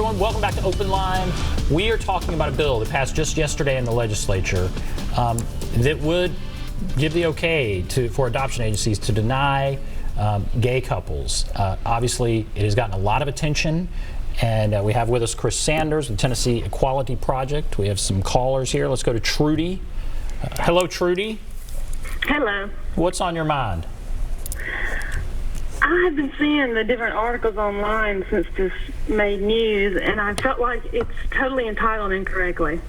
everyone. Welcome back to Open Line. We are talking about a bill that passed just yesterday in the legislature that would give the okay for adoption agencies to deny gay couples. Obviously, it has gotten a lot of attention, and we have with us Chris Sanders, the Tennessee Equality Project. We have some callers here. Let's go to Trudy. Hello, Trudy. Hello. What's on your mind? I have been seeing the different articles online since this made news, and I felt like it's totally entitled incorrectly.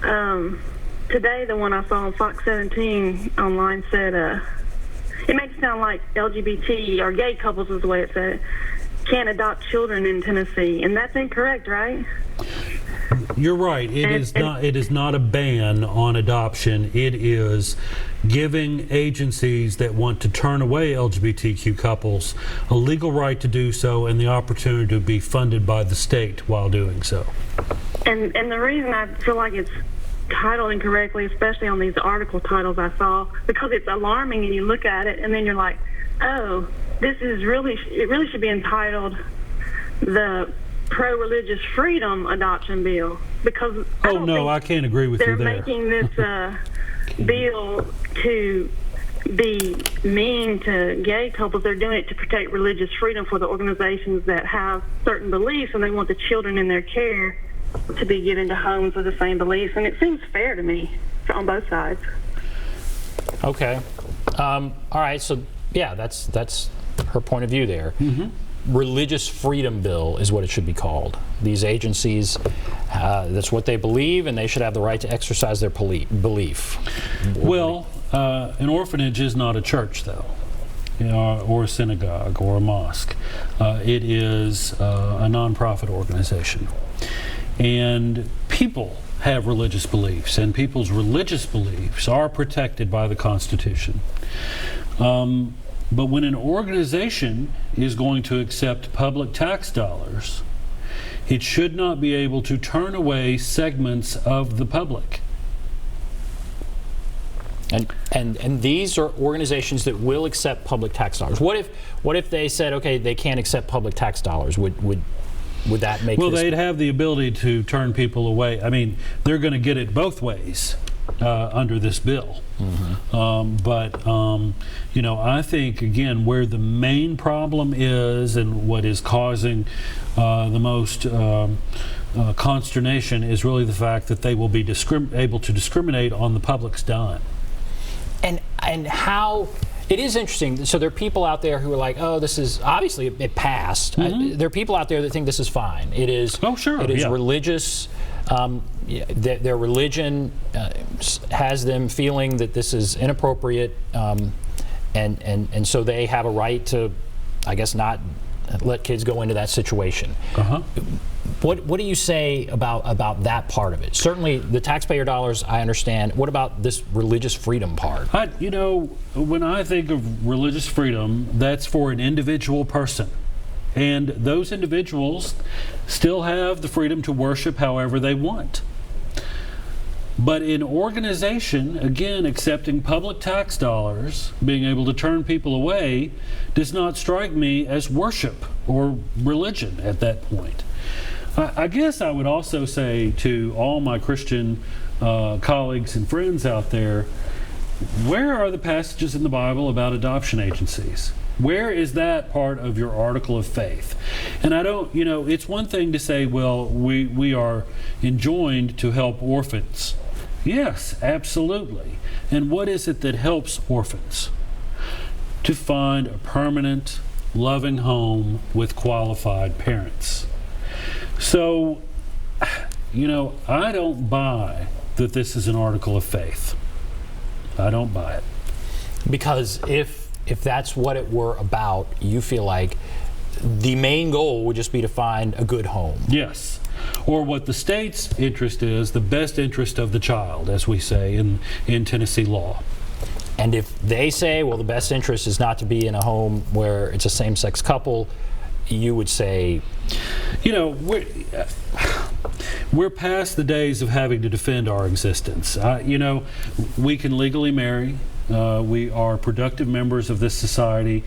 Today, the one I saw on Fox 17 online said, it makes it sound like LGBT or gay couples is the way it said, can't adopt children in Tennessee, and that's incorrect, right? You're right. It is not a ban on adoption. It is giving agencies that want to turn away LGBTQ couples a legal right to do so and the opportunity to be funded by the state while doing so. And the reason I feel like it's titled incorrectly, especially on these article titles I saw, because it's alarming, and you look at it and then you're like, oh, it really should be entitled the pro-religious freedom adoption bill, because I can't agree with you there. They're making this bill to be mean to gay couples. They're doing it to protect religious freedom for the organizations that have certain beliefs, and they want the children in their care to be given to homes with the same beliefs, and it seems fair to me on both sides. Okay. All right, so yeah, that's her point of view there. Mm-hmm. Religious freedom bill is what it should be called. These agencies, that's what they believe, and they should have the right to exercise their belief. Well, an orphanage is not a church, though, or a synagogue or a mosque. It is a nonprofit organization. And people have religious beliefs, and people's religious beliefs are protected by the Constitution. But when an organization is going to accept public tax dollars, it should not be able to turn away segments of the public. And these are organizations that will accept public tax dollars. What if they said, okay, they can't accept public tax dollars? Would that make Well, they'd have the ability to turn people away. I mean, they're going to get it both ways under this bill. Mm-hmm. I think, again, where the main problem is and what is causing the most consternation is really the fact that they will be able to discriminate on the public's dime. And how... It is interesting. So there are people out there who are like, "Oh, this is obviously it passed." Mm-hmm. There are people out there that think this is fine. It is. Oh, sure. It is religious. Their religion has them feeling that this is inappropriate, and so they have a right to, I guess, not let kids go into that situation. Uh-huh. What do you say about that part of it? Certainly, the taxpayer dollars, I understand. What about this religious freedom part? When I think of religious freedom, that's for an individual person. And those individuals still have the freedom to worship however they want. But in organization, again, accepting public tax dollars, being able to turn people away, does not strike me as worship or religion at that point. I guess I would also say to all my Christian colleagues and friends out there, where are the passages in the Bible about adoption agencies? Where is that part of your article of faith? And I don't, it's one thing to say, well, we are enjoined to help orphans. Yes, absolutely. And what is it that helps orphans? To find a permanent, loving home with qualified parents. So, I don't buy that this is an article of faith. I don't buy it. Because if that's what it were about, you feel like the main goal would just be to find a good home. Yes. Or what the state's interest is, the best interest of the child, as we say in Tennessee law. And if they say, well, the best interest is not to be in a home where it's a same-sex couple, you would say... We're past the days of having to defend our existence. We can legally marry. We are productive members of this society.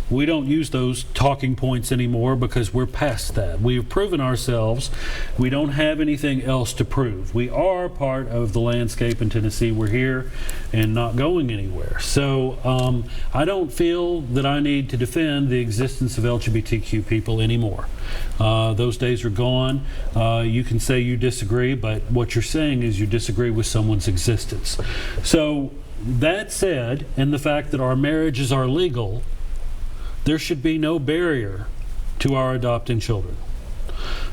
We don't use those talking points anymore because we're past that. We have proven ourselves. We don't have anything else to prove. We are part of the landscape in Tennessee. We're here and not going anywhere. So I don't feel that I need to defend the existence of LGBTQ people anymore. Those days are gone. You can say you disagree, but what you're saying is you disagree with someone's existence. So that said, and the fact that our marriages are legal, there should be no barrier to our adopting children.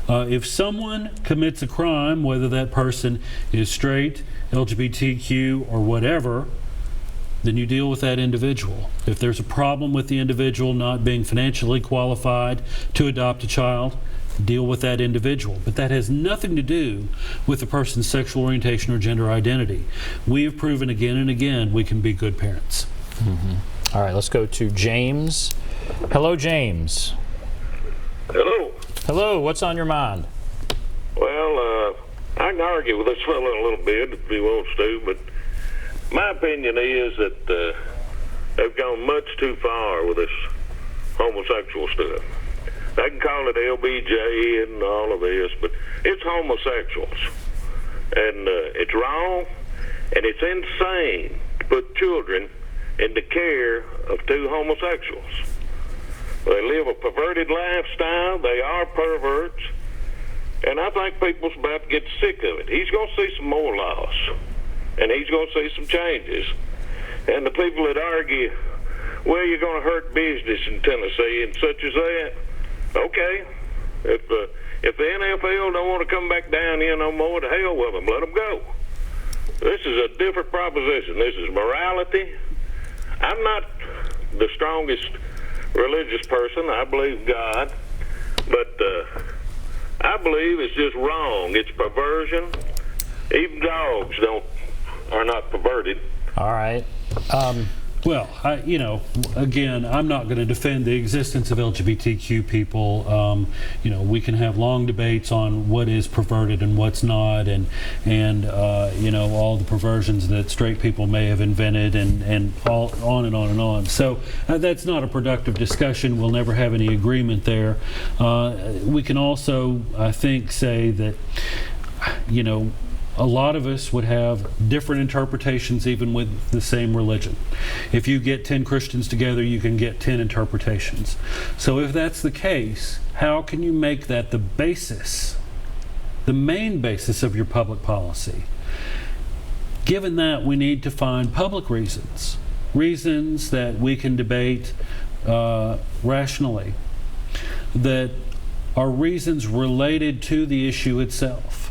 If someone commits a crime, whether that person is straight, LGBTQ, or whatever, then you deal with that individual. If there's a problem with the individual not being financially qualified to adopt a child, deal with that individual. But that has nothing to do with the person's sexual orientation or gender identity. We have proven again and again we can be good parents. All right, let's go to James. Hello, James. Hello. Hello, what's on your mind? Well, I can argue with this fellow a little bit if he wants to, but my opinion is that they've gone much too far with this homosexual stuff. They can call it LBJ and all of this, but it's homosexuals. And it's wrong, and it's insane to put children in the care of two homosexuals. They live a perverted lifestyle. They are perverts. And I think people's about to get sick of it. He's going to see some more laws. And he's going to see some changes. And the people that argue, well, you're going to hurt business in Tennessee and such as that, okay. If the NFL don't want to come back down here no more, to hell with them. Let them go. This is a different proposition. This is morality. I'm not the strongest religious person. I believe God. But I believe it's just wrong. It's perversion. Even dogs are not perverted. All right. Well, again, I'm not going to defend the existence of LGBTQ people. We can have long debates on what is perverted and what's not, and all the perversions that straight people may have invented, and all on and on and on. So that's not a productive discussion. We'll never have any agreement there. We can also, I think, say that, a lot of us would have different interpretations even with the same religion. If you get 10 Christians together, you can get 10 interpretations. So if that's the case, how can you make that the basis, the main basis of your public policy? Given that, we need to find public reasons that we can debate rationally, that are reasons related to the issue itself.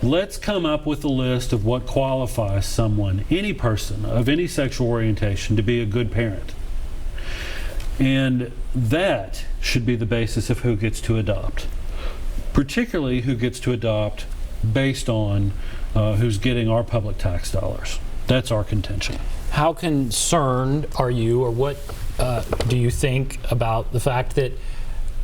Let's come up with a list of what qualifies someone, any person of any sexual orientation, to be a good parent. And that should be the basis of who gets to adopt, particularly who gets to adopt based on who's getting our public tax dollars. That's our contention. How concerned are you, or what do you think about the fact that,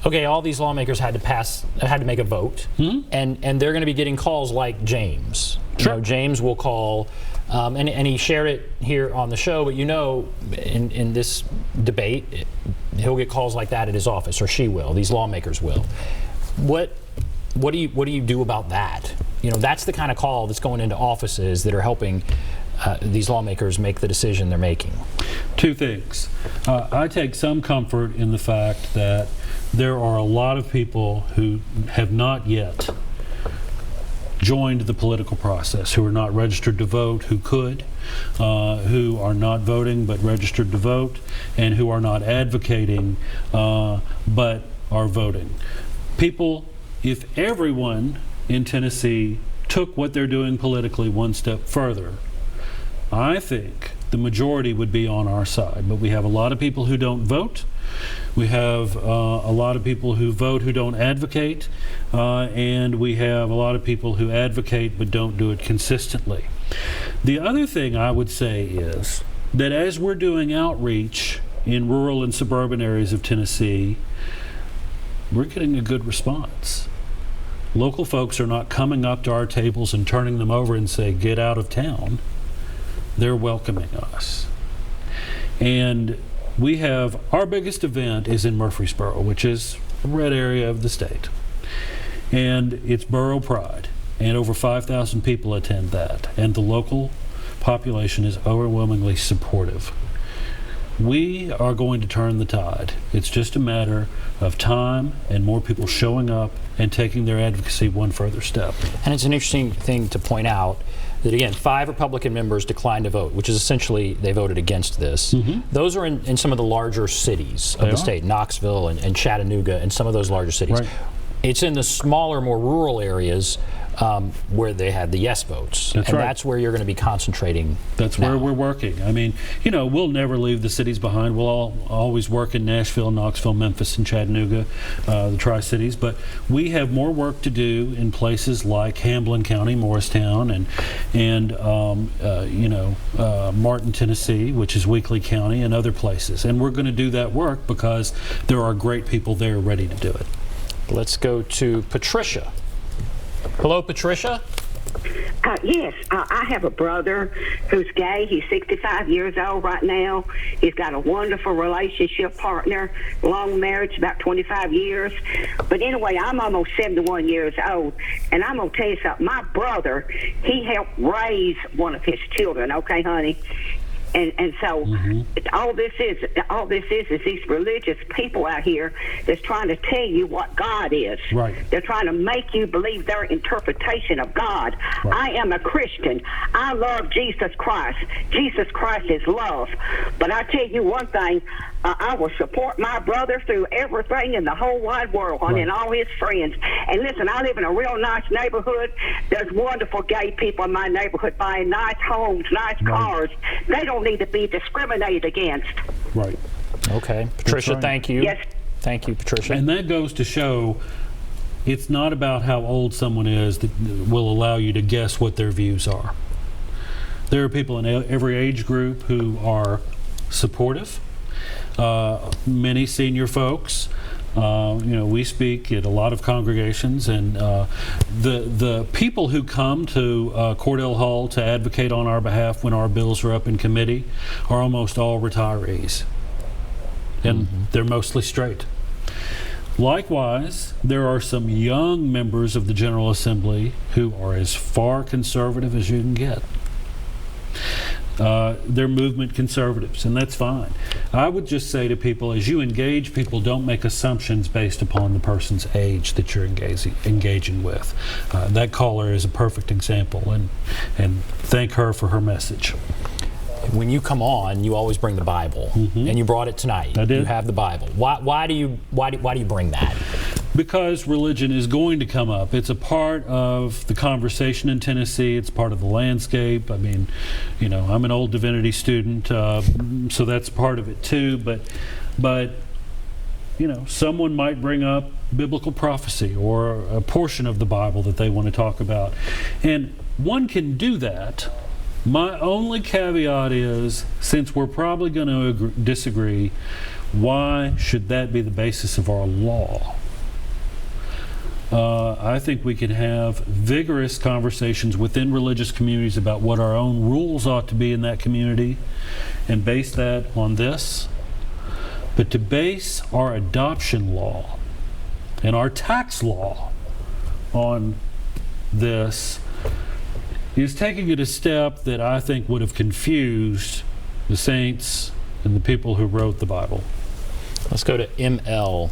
okay, all these lawmakers had to make a vote, and they're going to be getting calls like James. Sure. James will call, and he shared it here on the show, but in this debate, he'll get calls like that at his office, or she will. These lawmakers will. What do you do about that? That's the kind of call that's going into offices that are helping these lawmakers make the decision they're making. Two things. I take some comfort in the fact that there are a lot of people who have not yet joined the political process, who are not registered to vote, who could, who are not voting but registered to vote, and who are not advocating but are voting. People, if everyone in Tennessee took what they're doing politically one step further, I think the majority would be on our side. But we have a lot of people who don't vote. We have a lot of people who vote who don't advocate, and we have a lot of people who advocate but don't do it consistently. The other thing I would say is that as we're doing outreach in rural and suburban areas of Tennessee, we're getting a good response. Local folks are not coming up to our tables and turning them over and say, "Get out of town." they're welcoming us. And we have, our biggest event is in Murfreesboro, which is a red area of the state. And it's Borough Pride. And over 5,000 people attend that. And the local population is overwhelmingly supportive. We are going to turn the tide. It's just a matter of time and more people showing up and taking their advocacy one further step. And it's an interesting thing to point out that, again, 5 Republican members declined to vote, which is essentially they voted against this. Those are in some of the larger cities of the state, Knoxville and Chattanooga and some of those larger cities. Right. It's in the smaller, more rural areas where they had the yes votes. That's right. That's where you're going to be concentrating. That's where we're working. I mean, we'll never leave the cities behind. We'll always work in Nashville, Knoxville, Memphis, and Chattanooga, the Tri-Cities. But we have more work to do in places like Hamblin County, Morristown, and Martin, Tennessee, which is Weakley County, and other places. And we're going to do that work because there are great people there ready to do it. Let's go to Patricia. Hello, Patricia. Yes, I have a brother who's gay. He's 65 years old right now. He's got a wonderful relationship partner, long marriage, about 25 years. But anyway, I'm almost 71 years old, and I'm going to tell you something. My brother, he helped raise one of his children, okay, honey? And so all this is these religious people out here that's trying to tell you what God is. Right. They're trying to make you believe their interpretation of God. Right. I am a Christian. I love Jesus Christ. Jesus Christ is love. But I tell you one thing, I will support my brother through everything in the whole wide world, honey, and all his friends. And listen, I live in a real nice neighborhood. There's wonderful gay people in my neighborhood buying nice homes, nice cars. They don't need to be discriminated against. Right. Okay. Patricia, right. Thank you. Yes. Thank you, Patricia. And that goes to show it's not about how old someone is that will allow you to guess what their views are. There are people in every age group who are supportive. Many senior folks. We speak at a lot of congregations, and the people who come to Cordell Hall to advocate on our behalf when our bills are up in committee are almost all retirees, and they're mostly straight. Likewise, there are some young members of the General Assembly who are as far conservative as you can get. They're movement conservatives, and that's fine. I would just say to people, as you engage people, don't make assumptions based upon the person's age that you're engaging with. That caller is a perfect example, and thank her for her message. When you come on, you always bring the Bible, and you brought it tonight. I did. You have the Bible. Why do you bring that? Because religion is going to come up. It's a part of the conversation in Tennessee. It's part of the landscape. I mean, I'm an old divinity student, so that's part of it too. But someone might bring up biblical prophecy or a portion of the Bible that they want to talk about, and one can do that. My only caveat is, since we're probably going to disagree, why should that be the basis of our law? I think we can have vigorous conversations within religious communities about what our own rules ought to be in that community and base that on this. But to base our adoption law and our tax law on this is taking it a step that I think would have confused the saints and the people who wrote the Bible. Let's go to ML.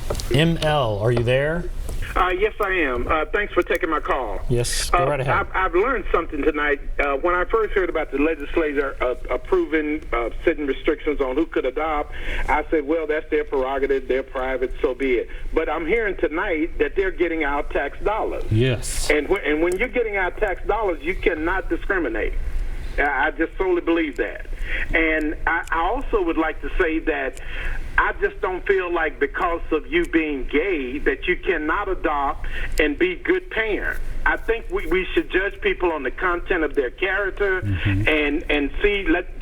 ML, are you there? Yes, I am. Thanks for taking my call. Yes, go right ahead. I've learned something tonight. When I first heard about the legislature approving setting restrictions on who could adopt, I said, well, that's their prerogative, they're private, so be it. But I'm hearing tonight that they're getting our tax dollars. Yes. And when you're getting our tax dollars, you cannot discriminate. I just solely believe that. And I also would like to say that I just don't feel like because of you being gay that you cannot adopt and be good parent. I think we should judge people on the content of their character and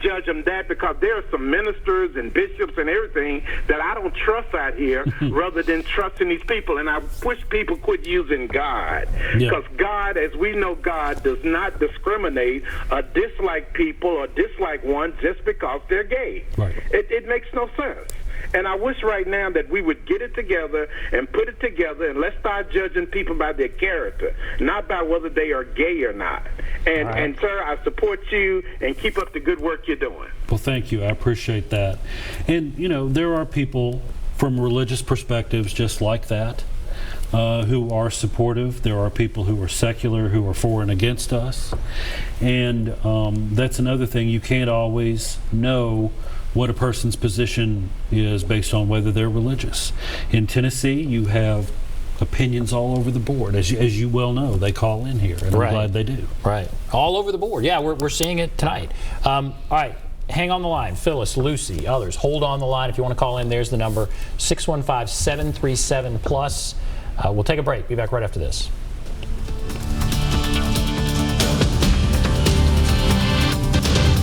judge them that, because there are some ministers and bishops and everything that I don't trust out here rather than trusting these people. And I wish people quit using God, because God, as we know, God does not discriminate or dislike people or dislike one just because they're gay. Right. It makes no sense. And I wish right now that we would get it together and put it together, and let's start judging people by their character, not by whether they are gay or not. And sir, I support you, and keep up the good work you're doing. Well, thank you. I appreciate that. And, you know, there are people from religious perspectives just like that who are supportive. There are people who are secular, who are for and against us. And that's another thing. You can't always know what a person's position is based on whether they're religious. In Tennessee, you have opinions all over the board. As you well know, they call in here, and I'm glad they do. Right. All over the board. Yeah, we're seeing it tonight. All right. Hang on the line. Phyllis, Lucy, others, hold on the line. If you want to call in, there's the number, 615-737-PLUS. We'll take a break. Be back right after this.